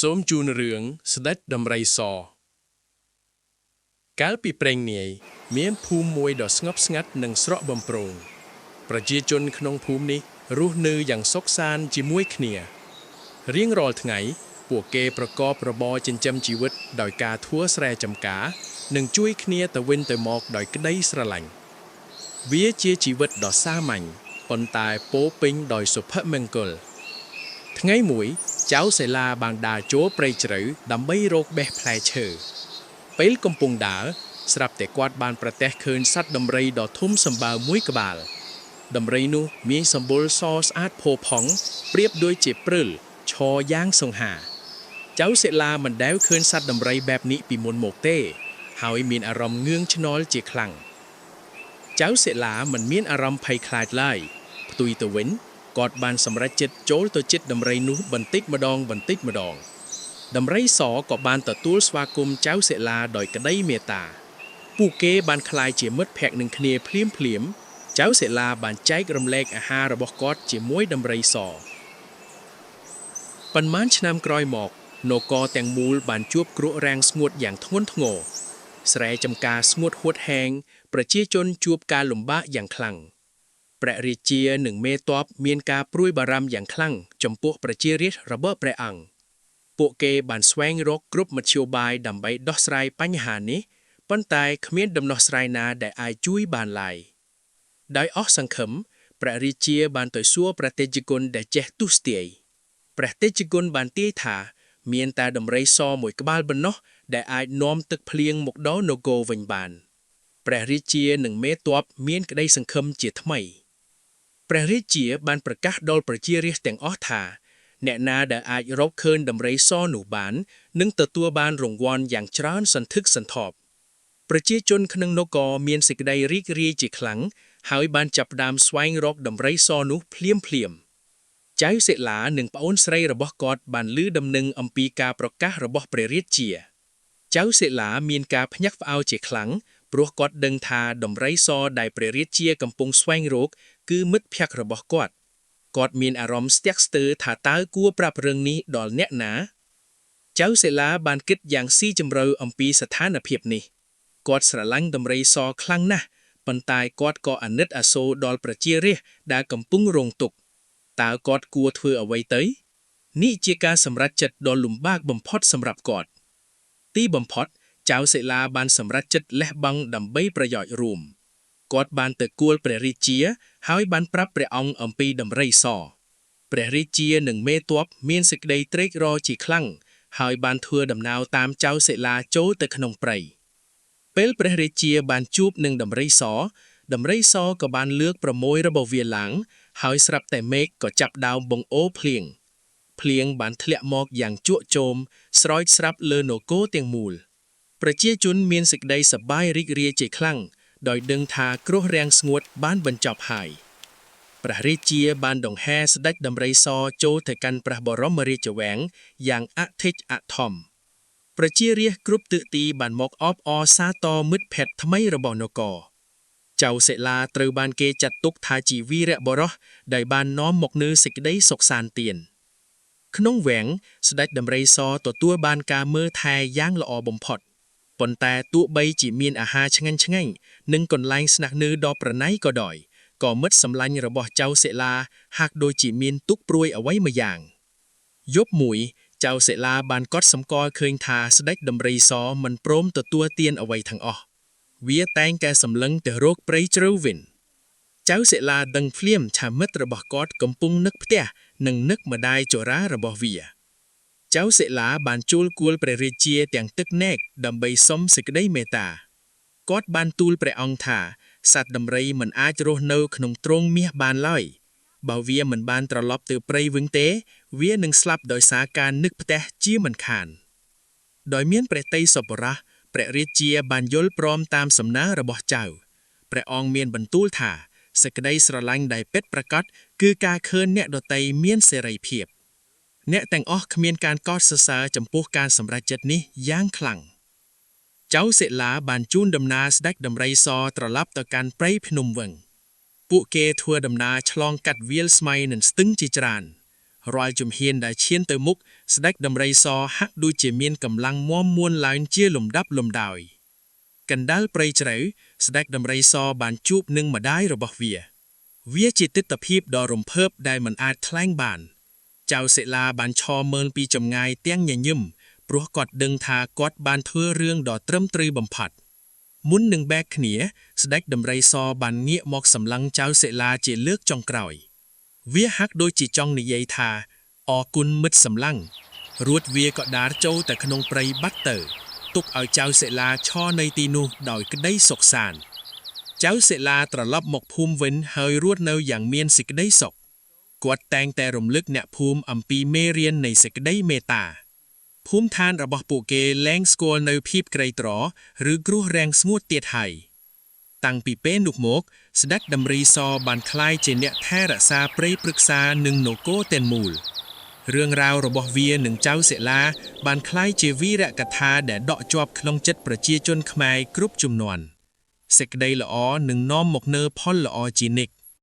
សូមជូនរឿងស្ដេចដំរីសកាលពីព្រេងនាយមានភូមិមួយដ៏ស្ងប់ស្ងាត់និងស្រស់បំព្រងប្រជាជនក្នុងភូមិនេះរស់នៅយ៉ាងសុខសាន្តជាមួយគ្នារៀងរាល់ថ្ងៃពួកគេប្រកបរបរចិញ្ចឹមជីវិតដោយការធ្វើស្រែចម្ការនិងជួយគ្នាទៅវិញទៅមកដោយក្តីស្រឡាញ់វាជាជីវិតដ៏សាមញ្ញប៉ុន្តែពោរពេញដោយសុភមង្គលថ្ងៃមួយចៅសេឡាបានដើរចូលព្រៃជ្រៅដើម្បីរកបេះផ្លែឈើពេលកំពុងដើរស្រាប់តែគាត់បានប្រទះឃើញសត្វដំរីដ៏ធំសម្បើមមួយក្បាលដំរីនោះមានសម្បុរសស្អាតផូរផង់ប្រៀបដូចជាព្រិលឈរយ៉ាងសង្ហាចៅសេឡាមិនដែលឃើញសត្វដំរីបែបនេះពីមុនមកទេហើយមានអារម្មណ៍ងឿងឆ្ងល់ជាខ្លាំងចៅសេឡាមិនមានអារម្មណ៍ភ័យខ្លាចឡើយផ្ទុយទៅវិញគាត់បានសម្រេចចិត្តចូលទៅជិតដំរីនោះបន្តិចម្ដងដំរីសក៏បានទទួលស្វាគមន៍ចៅសេឡាដោយក្តីមេត្តាពួកគេបានក្លាយជាមិត្តភក្តិនឹងគ្នាភ្លាមចៅសេឡាបានចែករំលែកអាហាររបស់គាត់ជាមួយដំរីសប៉ុន្មានឆ្នាំក្រោយមកនគរទាំងមូលបានជួបគ្រោះរាំងស្ងួតយ៉ាងធ្ងន់ធ្ងរស្រែចម្ការស្ងួតហួតហែងប្រជាជនជួបការលំបាកយ៉ាងខ្លាំងព្រះរាជានិងមេទ័ពមានការព្រួយបារម្ភយ៉ាងខ្លាំងចំពោះប្រជារាស្ត្ររបស់ព្រះអង្គពួកគេបានស្វែងរកគ្រប់មធ្យោបាយដើម្បីដោះស្រាយបញ្ហានេះប៉ុន្តែគ្មានដំណោះស្រាយណាដែលអាចជួយបានឡើយដោយអស់សង្ឃឹមព្រះរាជាបានទៅសួរព្រះតេជគុណដែលចេះទស្សន៍ទាយព្រះតេជគុណបានទាយថាមានតែដំរីសមួយក្បាលប៉ុណ្ណោះដែលអាចនាំទឹកភ្លៀងមកដល់នគរវិញបានព្រះរាជានិងមេទ័ពមានក្តីសង្ឃឹមជាថ្មីព្រះរាជាបានប្រកាសដល់ប្រជារាស្ត្រទាំងអស់ថាអ្នកណាដែលអាចរកឃើញដំរីសនោះបាននឹងទទួលបានរង្វាន់យ៉ាងច្រើនសន្ធឹកសន្ធាប់ប្រជាជនក្នុងនគរមានសេចក្តីរីករាយជាខ្លាំងហើយបានចាប់ផ្ដើមស្វែងរកដំរីសនោះភ្លាមចៅសេឡានិងប្អូនស្រីរបស់គាត់បានឮដំណឹងអំពីការប្រកាសរបស់ព្រះរាជាចៅសេឡាមានការភ្ញាក់ផ្អើលជាខ្លាំងព្រោះគាត់ដឹងថាដំរីសដែលព្រះរាជាកំពុងស្វែងរកគឺមិត្តភក្តិរបស់គាត់មានអារម្មណ៍ស្ទាក់ស្ទើរថាតើគួរប្រាប់រឿងនេះដល់អ្នកណាចៅសេឡាបានគិតយ៉ាងស៊ីជម្រៅអំពីស្ថានភាពនេះគាត់ស្រឡាញ់ដំរីសខ្លាំងណាស់ប៉ុន្តែគាត់ក៏អាណិតអាសូរដល់ប្រជារាស្ត្រដែលកំពុងរងទុក្ខតើគាត់គួរធ្វើអ្វីទៅនេះជាការសម្រេចចិត្តដ៏លំបាកបំផុតសម្រាប់គាត់ទីបំផុតចៅសេឡាបានសម្រេចចិត្តលះបង់ដើម្បីប្រយោជន៍រួមគាត់បានទៅគួលព្រះរាជាហើយបានប្រាប់ព្រះអង្គអំពីដំរីសព្រះរាជានិងមេទ័ពមានសេចក្តីត្រេកអរជាខ្លាំងហើយបានធ្វើដំណើរតាមចៅសេឡាចូលទៅក្នុងព្រៃពេលព្រះរាជាបានជួបនឹងដំរីសក៏បានលើកប្រមូលរបស់វាឡើងហើយស្រាប់តែមេឃក៏ចាប់ដើមបង្អុរភ្លៀងបានធ្លាក់មកយ៉ាងជក់ជោមស្រោចស្រាប់លើនគរទាំងមូលប្រជាជនមានសេចក្តីសប្បាយរីករាយជាខ្លាំងដោយដឹងថាគ្រោះរាំងស្ងួតបានបញ្ចប់ហើយព្រះរាជាបានដង្ហែស្ដេចដំរីសចូលទៅកាន់ព្រះបរមរាជវាំងយ៉ាងអធិកអធមប្រជារាស្ត្រគ្រប់ទិសទីបានមកអបអរសាទរមិត្តភក្តិថ្មីរបស់នគរចៅសេឡាត្រូវបានគេចាត់ទុកថាជាវីរបុរសដែលបាននាំមកនូវសេចក្តីសុខសាន្តទានក្នុងវាំងស្ដេចដំរីសទទួលបានការមើលថែយ៉ាងល្អបំផុតប៉ុន្តែទោះបីជាមានអាហារឆ្ងាញ់និងកន្លែងស្នាក់នៅដ៏ប្រណីក៏ដោយក៏មិត្តសម្លាញ់របស់ចៅសេឡាហាក់ដូចជាមានទុក្ខព្រួយអ្វីមួយយ៉ាងយប់មួយចៅសេឡាបានកត់សម្គាល់ឃើញថាស្ដេចដំរីសមិនព្រមទទួលទានអ្វីទាំងអស់វាតែងតែសម្លឹងទៅរកព្រៃជ្រៅវិញចៅសេឡាដឹងភ្លាមថាមិត្តរបស់គាត់កំពុងនឹកផ្ទះនិងនឹកម្ដាយចរារបស់វាចៅសេឡាបានជួលគួលព្រះរាជាទាំងទឹកនែកដើម្បីសុំសេចក្តីមេត្តាគាត់បានទូលព្រះអង្គថាសត្វដំរីមិនអាចរស់នៅក្នុងទ្រង់មាសបានឡើយបើវាមិនបានត្រឡប់ទៅព្រៃវិញទេវានឹងស្លាប់ដោយសារការនឹកផ្ទះជាមិនខានដោយមានព្រះតីសប្បុរសព្រះរាជាបានយល់ព្រមតាមសំណើរបស់ចៅព្រះអង្គមានបន្ទូលថាសេចក្តីស្រឡាញ់ដែលពិតប្រាកដគឺការឃើញអ្នកដទៃមានសេរីភាពអ្នកទាំងអស់គ្មានការកោតសរសើរចំពោះការសម្រេចចិត្តនេះយ៉ាងខ្លាំងចៅសេឡាបានជូនដំណើរស្ដេចដំរីសត្រឡប់ទៅកាន់ព្រៃភ្នំវឹងពួកគេធ្វើដំណើរឆ្លងកាត់វាលស្មៃនិងស្ទឹងជាច្រើន រាល់ជំហានដែលឈានទៅមុខស្ដេចដំរីសហាក់ដូចជាមានកម្លាំងមាំមួនឡើងជាលំដាប់លំដោយកណ្ដាលព្រៃជ្រៅស្ដេចដំរីសបានជួបនឹងម្ដាយរបស់វាជាទិដ្ឋភាពដ៏រំភើបដែលមិនអាចថ្លែងបានចៅសិលាបានឈរមើលពីចម្ងាយទាំងញញឹមព្រោះគាត់ដឹងថាគាត់បានធ្វើរឿងដ៏ត្រឹមត្រូវបំផុតមុននឹងបែកគ្នាស្ដេចដំរីសបានងាកមកសម្លឹងចៅសិលាជាលើកចុងក្រោយវាហាក់ដូចជាចង់និយាយថាអរគុណមិត្តសម្លឹងរួចវាក៏ដើរចូលទៅក្នុងព្រៃបាត់ទៅទុកឲ្យចៅសិលាឈរនៅទីនោះដោយក្តីសុខសាន្តចៅសិលាត្រឡប់មកភូមិវិញហើយរស់នៅយ៉ាងមានសេចក្តីសុខគាត់តែងតែរំលឹកអ្នកភូមិអំពីមេរៀននៃសេចក្តីមេត្តាភូមិឋានរបស់ពួកគេលែងស្គាល់នៅភាពក្រីក្រឬគ្រោះរាំងស្ងួតទៀតហើយតាំងពីពេលនោះមកស្ដេចដំរីសបានក្លាយជាអ្នកថែរក្សាព្រៃព្រឹក្សានិងនគរទាំងមូលរឿងរ៉ាវរបស់វានិងចៅសិលាបានក្លាយជាវីរកថាដែលដក់ជាប់ក្នុងចិត្តប្រជាជនខ្មែរគ្រប់ជំនាន់សេចក្តីល្អនឹងនាំមកនូវផលល្អជានិច្ច